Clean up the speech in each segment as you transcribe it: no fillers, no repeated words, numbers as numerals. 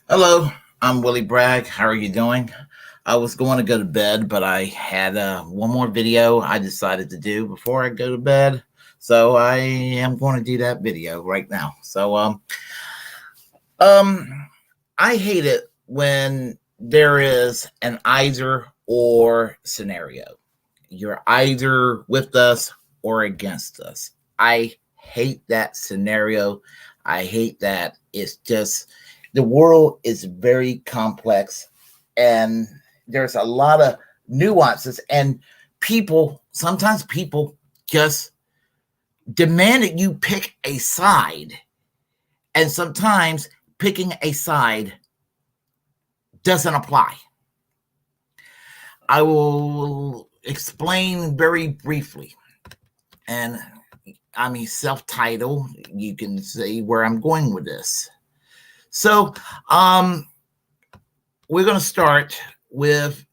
Hello, I'm Willie Bragg. How are you doing? I was going to go to bed, but I had one more video I decided to do before I go to bed. So I am going to do that video right now. So I hate it when there is an either or scenario. You're either with us or against us. I hate that scenario. I hate that. It's just, the world is very complex and there's a lot of nuances, and sometimes people just demand that you pick a side, and sometimes picking a side doesn't apply. I will explain very briefly, and I mean self-titled. You can see where I'm going with this. So we're going to start with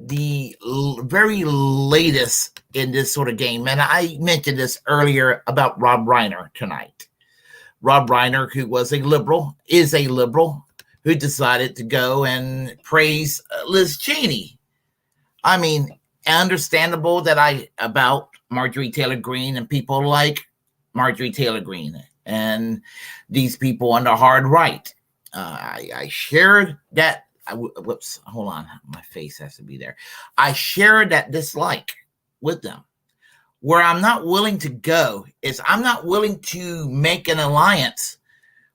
the very latest in this sort of game. And I mentioned this earlier about Rob Reiner tonight. Rob Reiner, who was a liberal, is a liberal, who decided to go and praise Liz Cheney. I mean, understandable that about Marjorie Taylor-Greene and people like Marjorie Taylor-Greene and these on the hard right. I shared that. Whoops, hold on. My face has to be there. I shared that dislike with them. Where I'm not willing to go is I'm not willing to make an alliance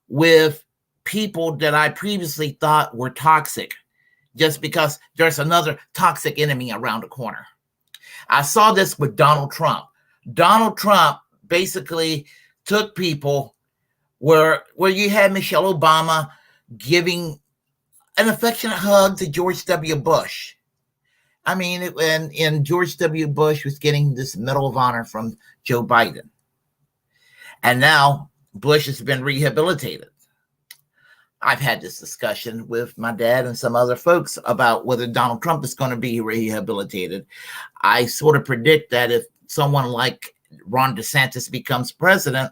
with people that I previously thought were toxic just because there's another toxic enemy around the corner. I saw this with Donald Trump. Donald Trump basically took people where you had Michelle Obama giving an affectionate hug to George W. Bush. I mean, and George W. Bush was getting this Medal of Honor from Joe Biden. And now Bush has been rehabilitated. I've had this discussion with my dad and some other folks about whether Donald Trump is going to be rehabilitated. I sort of predict that if someone like Ron DeSantis becomes president,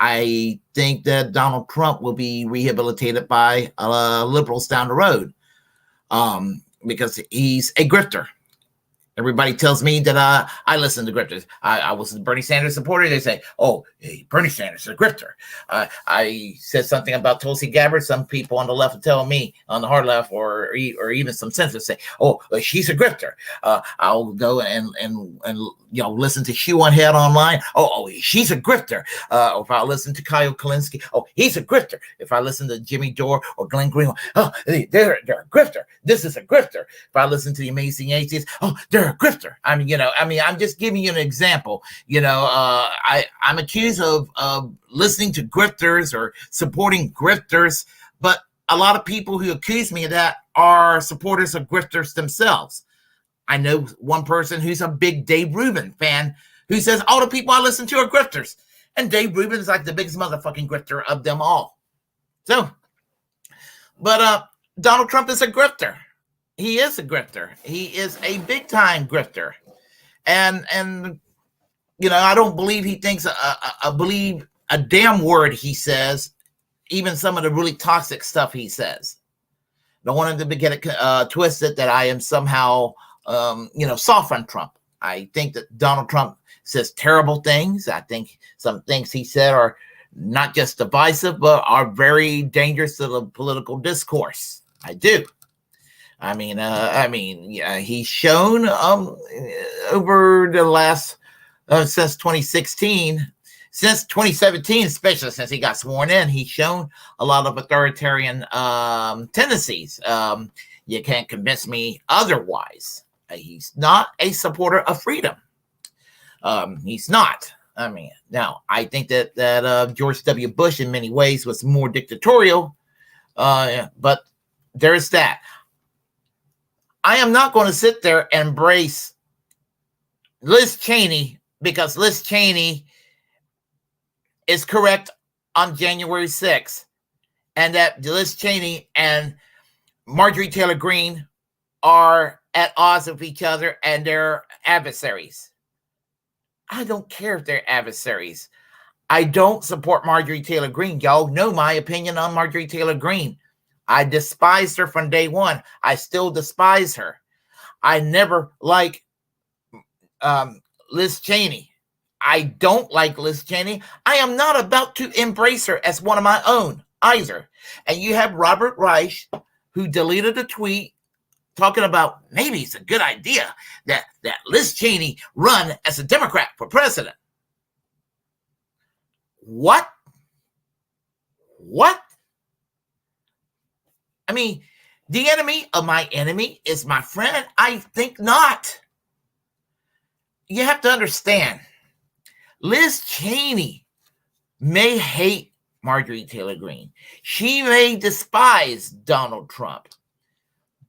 I think that Donald Trump will be rehabilitated by liberals down the road because he's a grifter. Everybody tells me that I listen to grifters. I was a Bernie Sanders supporter. They say, oh, hey, Bernie Sanders is a grifter. I said something about Tulsi Gabbard. Some people on the left will tell me, on the hard left, or even some senators say, oh, she's a grifter. I'll go and listen to Hugh on Head online. Oh, she's a grifter. If I listen to Kyle Kalinske, oh, he's a grifter. If I listen to Jimmy Dore or Glenn Greenwald, oh, they're a grifter. This is a grifter. If I listen to the Amazing Atheists, oh, they're a grifter. I'm just giving you an example. I'm accused of listening to grifters or supporting grifters, but a lot of people who accuse me of that are supporters of grifters themselves. I know one person who's a big Dave Rubin fan who says all the people I listen to are grifters. And Dave Rubin is like the biggest motherfucking grifter of them all. So, but Donald Trump is a grifter. He is a grifter. He is a big time grifter. And I don't believe he thinks believe a damn word he says, even some of the really toxic stuff he says. Don't want him to get it twisted that I am somehow, soft on Trump. I think that Donald Trump says terrible things. I think some things he said are not just divisive, but are very dangerous to the political discourse. I do. He's shown over the last since 2016, since 2017, especially since he got sworn in, he's shown a lot of authoritarian tendencies. You can't convince me otherwise. He's not a supporter of freedom. He's not. Now I think that George W. Bush in many ways was more dictatorial, but there's that. I am not going to sit there and embrace Liz Cheney because Liz Cheney is correct on January 6th, and that Liz Cheney and Marjorie Taylor-Greene are at odds with each other and they're adversaries. I don't care if they're adversaries. I don't support Marjorie Taylor-Greene. Y'all know my opinion on Marjorie Taylor-Greene. I despised her from day one. I still despise her. I never like Liz Cheney. I don't like Liz Cheney. I am not about to embrace her as one of my own either. And you have Robert Reich, who deleted a tweet talking about maybe it's a good idea that Liz Cheney run as a Democrat for president. What? The enemy of my enemy is my friend? I think not. You have to understand, Liz Cheney may hate Marjorie Taylor-Greene. She may despise Donald Trump.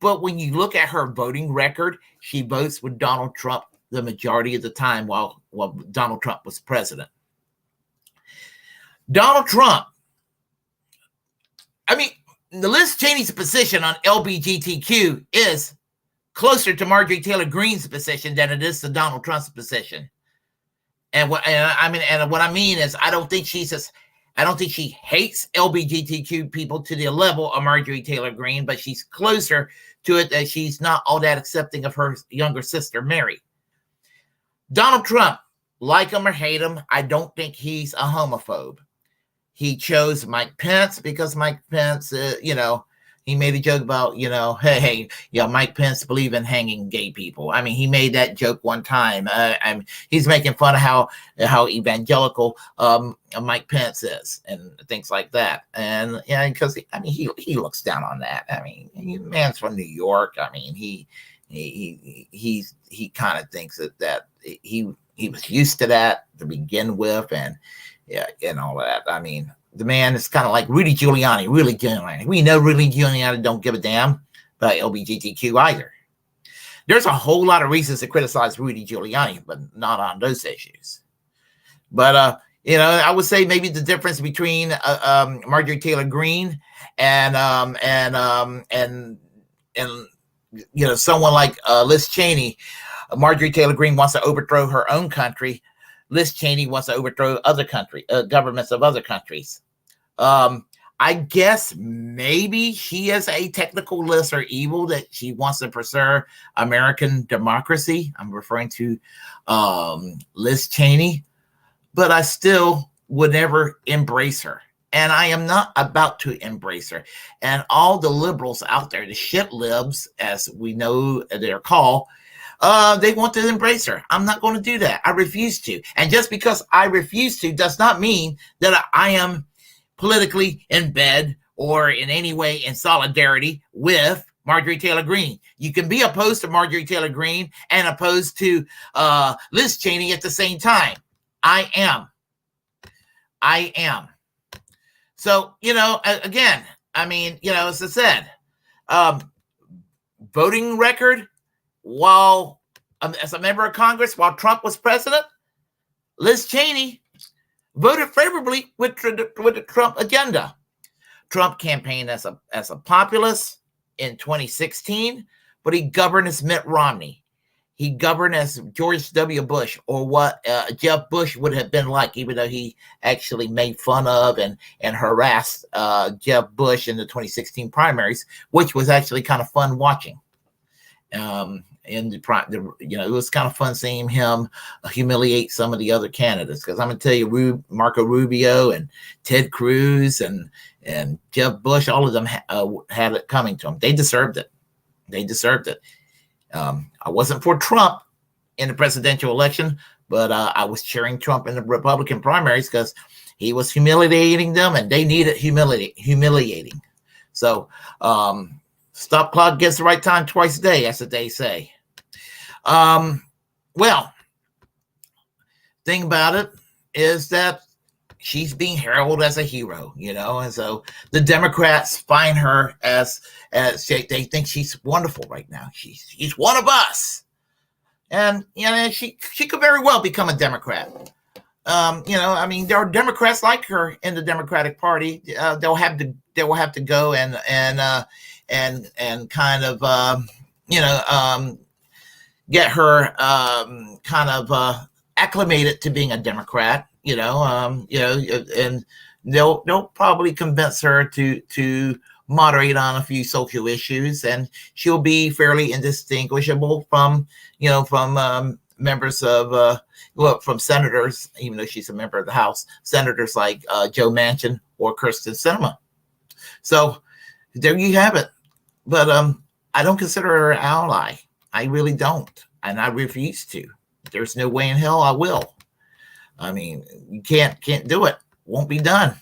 But when you look at her voting record, she votes with Donald Trump the majority of the time while Donald Trump was president. Donald Trump, the Liz Cheney's position on LGBTQ is closer to Marjorie Taylor-Greene's position than it is to Donald Trump's position. And what I mean is, I don't think she hates LGBTQ people to the level of Marjorie Taylor-Greene, but she's closer to it that she's not all that accepting of her younger sister, Mary. Donald Trump, like him or hate him, I don't think he's a homophobe. He chose Mike Pence because Mike Pence, he made a joke about, Mike Pence believe in hanging gay people. He made that joke one time. He's making fun of how evangelical Mike Pence is and things like that. And because he looks down on that. Man's from New York. He kind of thinks that he was used to that to begin with, and all that. The man is kind of like Rudy Giuliani. We know Rudy Giuliani don't give a damn about LGBTQ either. There's a whole lot of reasons to criticize Rudy Giuliani, but not on those issues. But I would say maybe the difference between Marjorie Taylor-Greene and someone like Liz Cheney. Marjorie Taylor-Greene wants to overthrow her own country. Liz Cheney wants to overthrow other governments of other countries. I guess maybe she has a technical lesser evil that she wants to preserve American democracy. I'm referring to Liz Cheney, but I still would never embrace her. And I am not about to embrace her. And all the liberals out there, the shit-libs, as we know they're called, they want to embrace her. I'm not going to do that. I refuse to. And just because I refuse to does not mean that I am politically in bed or in any way in solidarity with Marjorie Taylor-Greene. You can be opposed to Marjorie Taylor-Greene and opposed to Liz Cheney at the same time. I am. So, again, as I said, voting record, while as a member of Congress, while Trump was president, Liz Cheney voted favorably with the Trump agenda. Trump campaigned as a populist in 2016, but he governed as Mitt Romney. he governed as George W. Bush, or what Jeb Bush would have been like, even though he actually made fun of and harassed Jeb Bush in the 2016 primaries, which was actually kind of fun watching. It was kind of fun seeing him humiliate some of the other candidates, because I'm going to tell you, Marco Rubio and Ted Cruz and Jeb Bush, all of them had it coming to them. They deserved it. I wasn't for Trump in the presidential election, but I was cheering Trump in the Republican primaries because he was humiliating them, and they needed humiliating. So stop clock gets the right time twice a day, as they say. Well, thing about it is that she's being heralded as a hero, and so the Democrats find her as they think she's wonderful right now. She's one of us, and she could very well become a Democrat. There are Democrats like her in the Democratic Party. They'll have to go and kind of get her kind of acclimated to being a Democrat. And they'll probably convince her to moderate on a few social issues, and she'll be fairly indistinguishable from members of from senators, even though she's a member of the House, senators like Joe Manchin or Kirsten Sinema. So there you have it. But I don't consider her an ally. I really don't, and I refuse to. There's no way in hell I will. I mean, you can't do it. Won't be done.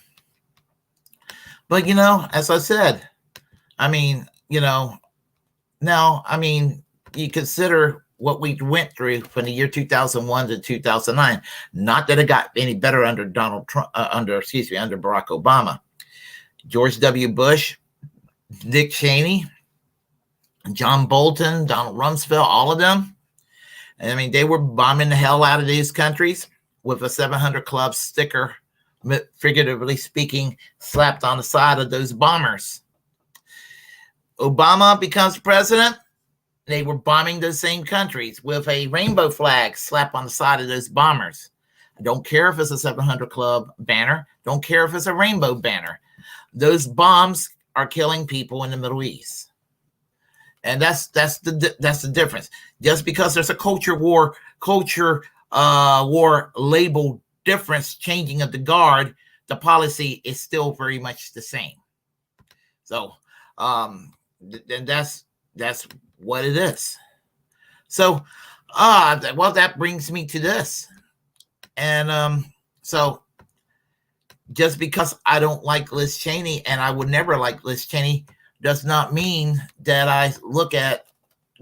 But, as I said, you consider what we went through from the year 2001 to 2009. Not that it got any better under Donald Trump, under Barack Obama. George W. Bush, Dick Cheney, John Bolton, Donald Rumsfeld, all of them. They were bombing the hell out of these countries with a 700 Club sticker, figuratively speaking, slapped on the side of those bombers. Obama becomes president. They were bombing those same countries with a rainbow flag slapped on the side of those bombers. I don't care if it's a 700 Club banner. Don't care if it's a rainbow banner. Those bombs are killing people in the Middle East. And that's the difference. Just because there's a culture war label difference, changing of the guard, the policy is still very much the same. So then that's what it is. So that brings me to this. And so just because I don't like Liz Cheney, and I would never like Liz Cheney, does not mean that I look at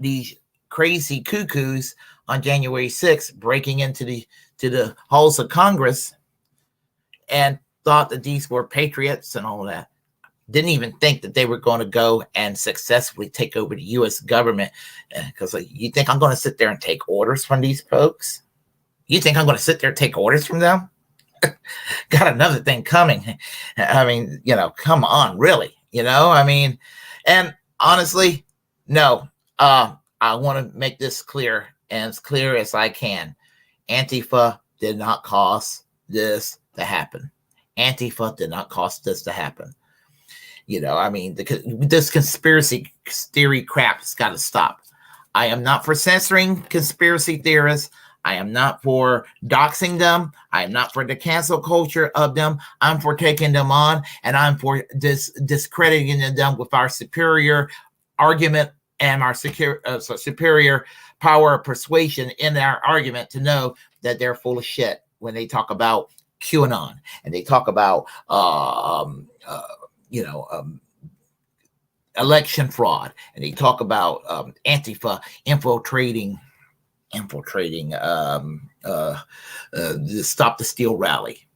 these crazy cuckoos on January 6th breaking into the halls of Congress and thought that these were patriots and all of that. Didn't even think that they were going to go and successfully take over the U.S. government. Because you think I'm going to sit there and take orders from these folks? You think I'm going to sit there and take orders from them? Got another thing coming. Come on, really? And honestly, no. I want to make this clear, and as clear as I can. Antifa did not cause this to happen. Antifa did not cause this to happen. This conspiracy theory crap has got to stop. I am not for censoring conspiracy theorists. I am not for doxing them. I am not for the cancel culture of them. I'm for taking them on, and I'm for discrediting them with our superior argument and our superior power of persuasion in our argument to know that they're full of shit when they talk about QAnon and they talk about election fraud, and they talk about Antifa infiltrating the Stop the Steal rally.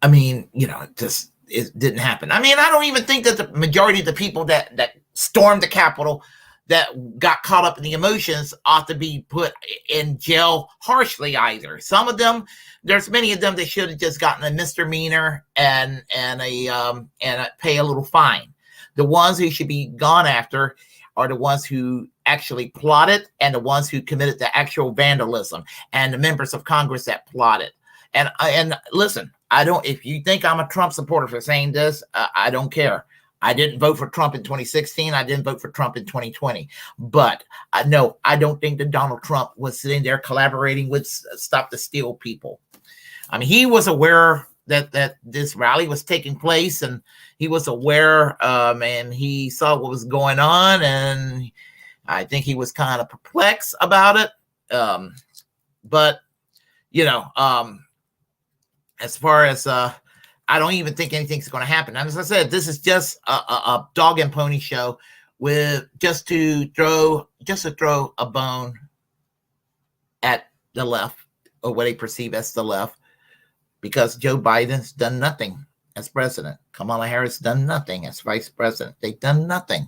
It didn't happen. I don't even think that the majority of the people that stormed the Capitol, that got caught up in the emotions, ought to be put in jail harshly either. Some of them, there's many of them that should have just gotten a misdemeanor and pay a little fine. The ones who should be gone after are the ones who actually plotted and the ones who committed the actual vandalism and the members of Congress that plotted. And listen, I don't, if you think I'm a Trump supporter for saying this, I don't care. I didn't vote for Trump in 2016. I didn't vote for Trump in 2020. But no, I don't think that Donald Trump was sitting there collaborating with Stop the Steal people. I mean, he was aware that this rally was taking place, and he was aware, and he saw what was going on, and I think he was kind of perplexed about it. But, you know, as far as I don't even think anything's going to happen. And as I said, this is just a dog and pony show with just to throw a bone at the left, or what they perceive as the left, because Joe Biden's done nothing as president. Kamala Harris done nothing as vice president. They've done nothing.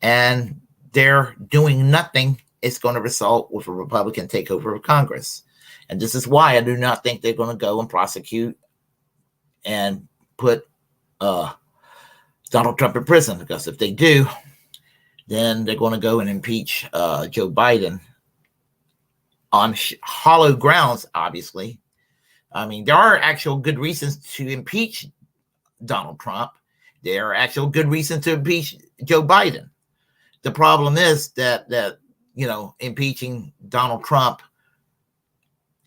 And they're doing nothing is going to result with a Republican takeover of Congress. And this is why I do not think they're going to go and prosecute and put Donald Trump in prison, because if they do, then they're going to go and impeach Joe Biden on hollow grounds, obviously. I mean, there are actual good reasons to impeach Donald Trump. There are actual good reasons to impeach Joe Biden. The problem is that you know, impeaching Donald Trump,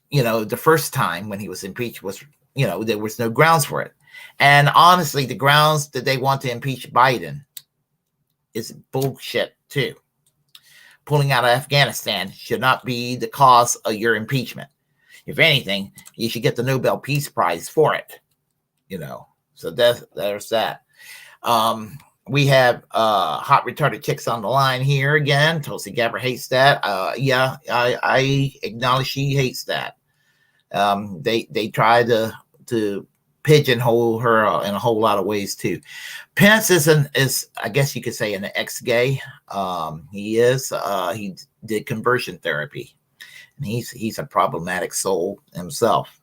you know, the first time when he was impeached was, you know, there was no grounds for it. And honestly, the grounds that they want to impeach Biden is bullshit too. Pulling out of Afghanistan should not be the cause of your impeachment. If anything, you should get the Nobel Peace Prize for it, you know. So there's that. We have hot retarded chicks on the line here again. Tulsi Gabbard hates that. Yeah, I acknowledge she hates that. They try to pigeonhole her in a whole lot of ways too. Pence is I guess you could say, an ex-gay. He did conversion therapy, and he's a problematic soul himself.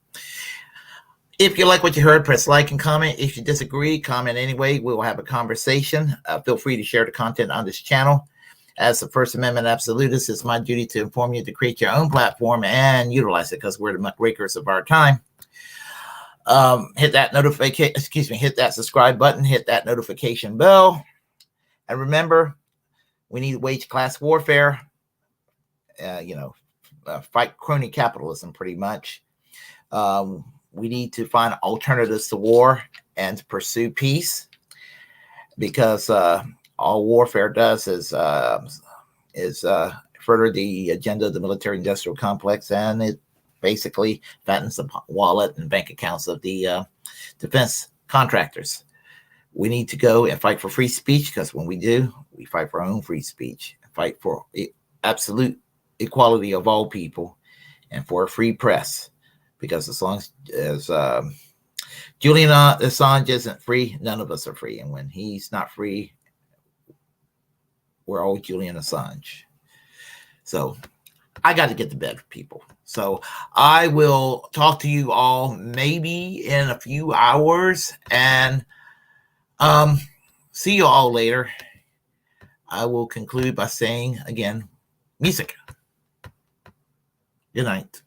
If you like what you heard, press like and comment. If you disagree, comment anyway. We will have a conversation. Feel free to share the content on this channel. As the First Amendment absolutist, it's my duty to inform you to create your own platform and utilize it, because we're the muckrakers of our time. Hit that hit that subscribe button, hit that notification bell. And remember, we need wage class warfare, fight crony capitalism pretty much. We need to find alternatives to war and to pursue peace, because all warfare does is further the agenda of the military-industrial complex, and it basically fattens the wallet and bank accounts of the defense contractors. We need to go and fight for free speech, because when we do, we fight for our own free speech, fight for absolute equality of all people, and for a free press. Because as long as Julian Assange isn't free, none of us are free. And when he's not free, we're all Julian Assange. So I got to get to bed, people. So I will talk to you all maybe in a few hours, and see you all later. I will conclude by saying again, music. Good night.